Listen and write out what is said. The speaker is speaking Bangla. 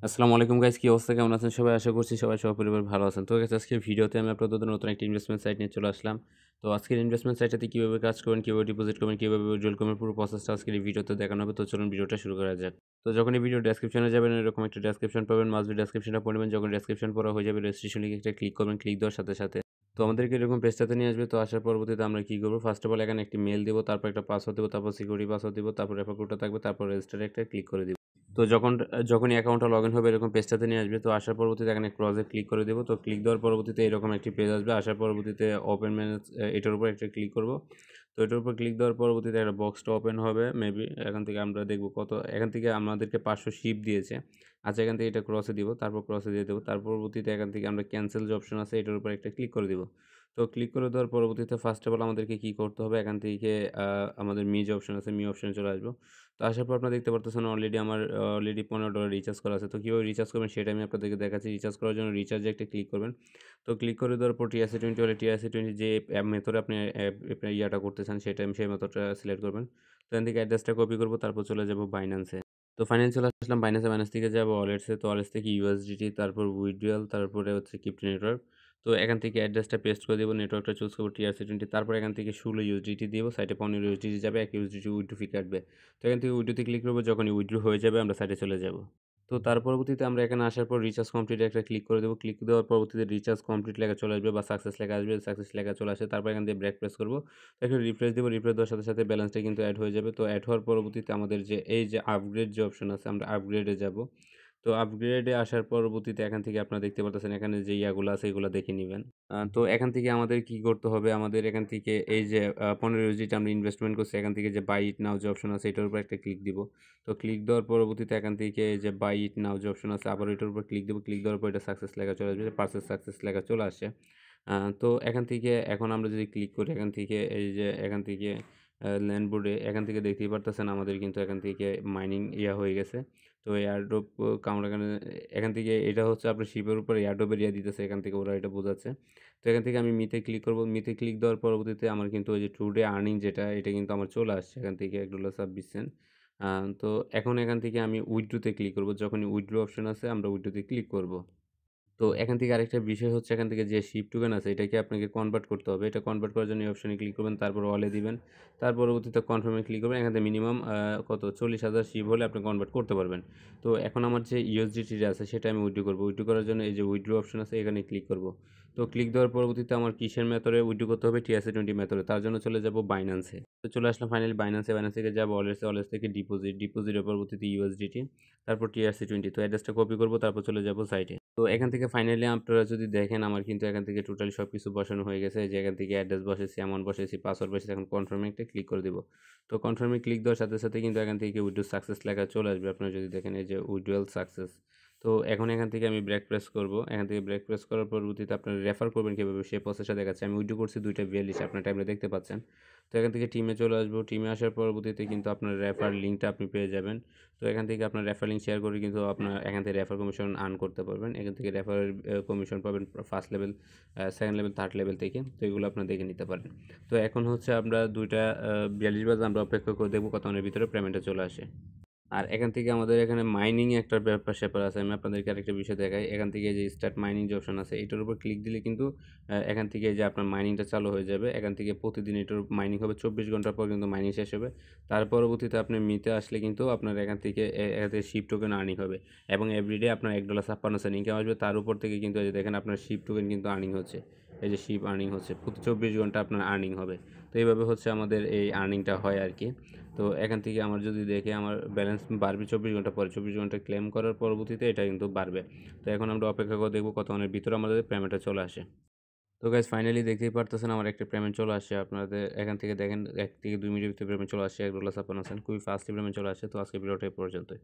আসসালামু আলাইকুম গাইস, কি অবস্থা? কেমন আছেন সবাই? আশা করছি সবাই সপরিবার ভালো আছেন। তো গাইস, আজকের ভিডিওতে আমি আপনাদের জন্য নতুন একটা ইনভেস্টমেন্ট সাইট নিয়ে চলে আসলাম। তো আজকের ইনভেস্টমেন্ট সাইটটাতে কিভাবে কাজ করবেন, কিভাবে ডিপোজিট করবেন, কিভাবে উইথড্রল করবেন, পুরো প্রসেসটা আজকের এই ভিডিওতে দেখানো হবে। তো চলুন ভিডিওটা শুরু করা যাক। তো যখন এই ভিডিও ডেসক্রিপশনে যাবেন, এরকম একটা ডেসক্রিপশন পাবেন। মাস্ট বি ডেসক্রিপশনটা পড়ে নেবেন। যখন ডেসক্রিপশন পড়া হয়ে যাবে, রেজিস্ট্রেশন লিংকে একটা ক্লিক করবেন। ক্লিক দেওয়ার সাথে সাথে তো আমাদেরকে এরকম পেজটাতে নিয়ে আসবে। তো আসার পরবর্তীতে আমরা কি করব, ফার্স্ট অফ অল এখানে একটি মেইল দিব, তারপর একটা পাসওয়ার্ড দিব, তারপর সিকিউরিটি পাসওয়ার্ড দিব, তারপর রেফার কোডটা থাকবে, তারপর রেজিস্টারে একটা ক্লিক করে দিব। তো যখনই অ্যাকাউন্টটা লগইন হবে, এরকম পেজটাতে নিয়ে আসবে। তো আসার পরবর্তীতে এখানে ক্রসে ক্লিক করে দেব। তো ক্লিক দেওয়ার পরবর্তীতে এরকম একটি পেজ আসবে। আসার পরবর্তীতে ওপেন ম্যানেজ, এটার উপর একটা ক্লিক করব। তো এটার উপর ক্লিক দেওয়ার পরবর্তীতে একটা বক্সটা ওপেন হবে মেবি। এখান থেকে আমরা দেখব কত, এখান থেকে আমাদেরকে 500 শিপ দিয়েছে। আচ্ছা, এখান থেকে এটা ক্রসে দিব, তারপর ক্রসে দিয়ে দেবো। তার পরবর্তীতে এখান থেকে আমরা ক্যান্সেল যে অপশন আছে, এটার উপর একটা ক্লিক করে দিব। তো ক্লিক করে দেওয়ার পরবর্তীতে ফার্স্ট অফ অল আমাদেরকে কী করতে হবে, এখান থেকে আমাদের মি যে অপশন আছে, মি অপশনে চলে আসবো। তো আসার পর আপনারা দেখতে পারতেছেন অলরেডি আমার অলরেডি $15 রিচার্জ করা আছে। তো কীভাবে রিচার্জ করবেন সেটা আমি আপনাদেরকে দেখাচ্ছি। রিচার্জ করার জন্য রিচার্জে একটা ক্লিক করবেন। তো ক্লিক করে দেওয়ার পর TRC20 হলে TRC20 যে মেথডে আপনি আপনার ইয়াটা করতে চান, সেটা আমি সেই মেথডটা সিলেক্ট করবেন। তো এখান থেকে অ্যাড্রেসটা কপি করব, তারপর চলে যাব বাইন্যান্সে। তো ফাইন্যান্স চলে আসলাম বাইন্যান্সে, বাইন্যান্স থেকে যাব ওয়ালেটসে। তো ওয়ালেটস থেকে USDT, তারপর উইথড্রয়াল, তারপরে হচ্ছে ক্রিপ্টো নেটওয়ার্ক। তো এখান থেকে অ্যাড্রেসটা পেস্ট করে দেব, নেটওয়ার্কটা চুজ করব TRC20, তারপর এখান থেকে 16 USDT দিব, সাইটে 15 USDT যাবে, 1 USDT উইথড্র ফি কাটবে। তো এখান থেকে উইথড্রোতে ক্লিক করব, যখনই উইথড্র হয়ে যাবে আমরা সাইটে চলে যাব। তো তার পরবর্তীতে আমরা এখানে আসার পর রিচার্জ কমপ্লিট একটা ক্লিক করে দেব। ক্লিক দেওয়ার পরবর্তীতে রিচার্জ কমপ্লিট লেখা চলে আসবে বা সাকসেস লেখা আসবে। সাকসেস লেখা চলে আসে, তারপর এখান থেকে ব্যাক প্রেস করব। তো এখানে রিফ্রেশ দেব। রিফ্রেশ দেওয়ার সাথে সাথে ব্যালেন্সটা কিন্তু অ্যাড হয়ে যাবে। তো অ্যাড হওয়ার পরবর্তীতে আমাদের যে এই যে আপগ্রেড যে অপশন আছে, আমরা আপগ্রেডে যাব। তো আপগ্রেডে আসার পরবর্তীতে এখান থেকে আপনারা দেখতে পারতেছেন এখানে যে ইয়াগুলো আছে এগুলো দেখে নিবেন। তো এখান থেকে আমাদের কি করতে হবে, আমাদের এখান থেকে এই যে 15 ইউএসডিটি আমরা ইনভেস্টমেন্ট করছি, এখান থেকে যে বাই ইট নাও যে অপশন আছে এটার উপর একটা ক্লিক দিব। তো ক্লিক দেওয়ার পরবর্তীতে এখান থেকে এই যে বাই ইট নাও যে অপশন আছে, আবার এটার উপর ক্লিক দেব। ক্লিক দেওয়ার পর এটা সাকসেস লেখা চলে আসবে, পারচেজ সাকসেস লেখা চলে আসে। তো এখান থেকে এখন আমরা যদি ক্লিক করি, এখান থেকে এই যে এখান থেকে ল্যান্ডবোর্ডে এখান থেকে দেখতেই পারতেছেন আমাদের কিন্তু এখান থেকে মাইনিং ইয়া হয়ে গেছে। তো এয়ারড্রপ কাউন্ট এখানে, এখান থেকে এটা হচ্ছে আপনার শিপের উপর এয়ারড্রপ এরিয়া দিতেছে, এখান থেকে ওরা এটা বোঝাচ্ছে। তো এখান থেকে আমি মিতে ক্লিক করব। মিতে ক্লিক দেওয়ার পরবর্তীতে আমার কিন্তু ওই যে টুডে আর্নিং যেটা, এটা কিন্তু আমার চলে আসছে এখান থেকে $1.26। তো এখন এখান থেকে আমি উইথড্রোতে ক্লিক করব। যখনই উইথড্রো অপশন আছে আমরা উইথড্রোতে ক্লিক করব। তো এখান থেকে আরেকটা বিষয় হচ্ছে, এখান থেকে যে শিপ টোকেন আছে এটাকে আপনাকে কনভার্ট করতে হবে। এটা কনভার্ট করার জন্য এই অপশনে ক্লিক করবেন, তারপর অলে দিবেন। তার পরবর্তীতে কনফার্মে ক্লিক করবেন। এখান থেকে মিনিমাম কত 40,000 শিপ হলে আপনি কনভার্ট করতে পারবেন। তো এখন আমার যে USDT আছে সেটা আমি উইথড্র করব। উইথড্র করার জন্য এই যে উইথড্র অপশন আছে, এখানে ক্লিক করব। তো ক্লিক দেওয়ার পরবর্তীতে আমার কিসের মেথডে উইথড্র করতে হবে, TRC20 মেথডে। তার জন্য চলে যাব বাইন্যান্সে। তো চলে আসলাম ফাইনালি বাইন্যান্সে। বাইন্যান্স থেকে যাব ওয়ালেটসে, ওয়ালেটস থেকে ডিপোজিটের পরবর্তীতে USDT, তারপর TRC20। তো অ্যাড্রেসটা কপি করব, তারপর চলে যাব সাইটে। তো এখান থেকে ফাইনালি আপনারা যদি দেখেন আমার কিন্তু এখান থেকে টোটালি সব কিছু বসানো হয়ে গেছে। যে এখান থেকে অ্যাড্রেস বসেছি, অ্যামাউন্ট বসেছি, পাসওয়ার্ড বসেছি। এখন কনফার্মে একটা ক্লিক করে দিব। তো কনফার্মে ক্লিক দেওয়ার সাথে সাথে কিন্তু এখান থেকে উইথড্র সাকসেস লেখা চলে আসবে। আপনারা যদি দেখেন এই যে উইথড্রয়াল সাকসেস। তো এখন এখান থেকে আমি ব্রেক প্রেস করব। এখান থেকে ব্রেক প্রেস করার পরবর্তীতে আপনারা রেফার করবেন কীভাবে সেই প্রসেসটা দেখাচ্ছে। আমি উইথড্র করছি 2টা 42, আপনার টাইমে দেখতে পাচ্ছেন। তো এখান থেকে টিমে চলে আসবো। টিমে আসার পরবর্তীতে কিন্তু আপনার রেফার লিঙ্কটা আপনি পেয়ে যাবেন। তো এখান থেকে আপনার রেফার লিঙ্ক শেয়ার করে কিন্তু আপনার এখান থেকে রেফার কমিশন আর্ন করতে পারবেন। এখান থেকে রেফারের কমিশন পাবেন first level, second level, third level থেকে। তো এগুলো আপনারা দেখে নিতে পারেন। তো এখন হচ্ছে আমরা 2টা 42 বাজে আমরা অপেক্ষা করে দেখব কতক্ষণের ভিতরে পেমেন্টটা চলে আসে। আর এখান থেকে আমাদের এখানে মাইনিং একটা ব্যাপার-স্যাপার আছে। আমি আপনাদেরকে আরেকটা বিষয় দেখাই। এখান থেকে যে স্টার্ট মাইনিং যে অপশন আছে, এটার উপর ক্লিক দিলে কিন্তু এখান থেকে যে আপনার মাইনিংটা চালু হয়ে যাবে। এখান থেকে প্রতিদিন এটার মাইনিং হবে, 24 ঘন্টা পর কিন্তু মাইনিং শেষ হবে। তার পরবর্তীতে আপনি মিতে আসলে কিন্তু আপনার এখান থেকে এখান থেকে শিপ টোকেন আর্নিং হবে এবং এভরিডে আপনার $1.56 ইনকাম আসবে। তার উপর থেকে কিন্তু এই যে দেখেন আপনার শিপ টোকেন কিন্তু আর্নিং হচ্ছে। এই যে শিপ আর্নিং হচ্ছে। প্রতি 24 ঘন্টা আপনার আর্নিং হবে। তো এইভাবে হচ্ছে আমাদের এই আর্নিংটা হয় আরকি। তো এখান থেকে আমার যদি দেখি আমার ব্যালেন্স বাড়বে 24 ঘন্টা পরে। 24 ঘন্টা ক্লেম করার পরবর্তীতে এটা কিন্তু বাড়বে। তো এখন আমরা অপেক্ষা করে দেখব কতক্ষণের ভিতরে আমাদের পেমেন্টটা চলে আসে। তো গাইস, ফাইনালি দেখতেই পারতেছেন আমার একটা পেমেন্ট চলে আসে। আপনাদের এখান থেকে দেখেন 1 থেকে 2 মিনিটের ভিতরে পেমেন্ট চলে আসে। $1.56 খুবই ফাস্টলি পেমেন্ট চলে আসে। তো আজকের ভিডিওটা এই পর্যন্তই।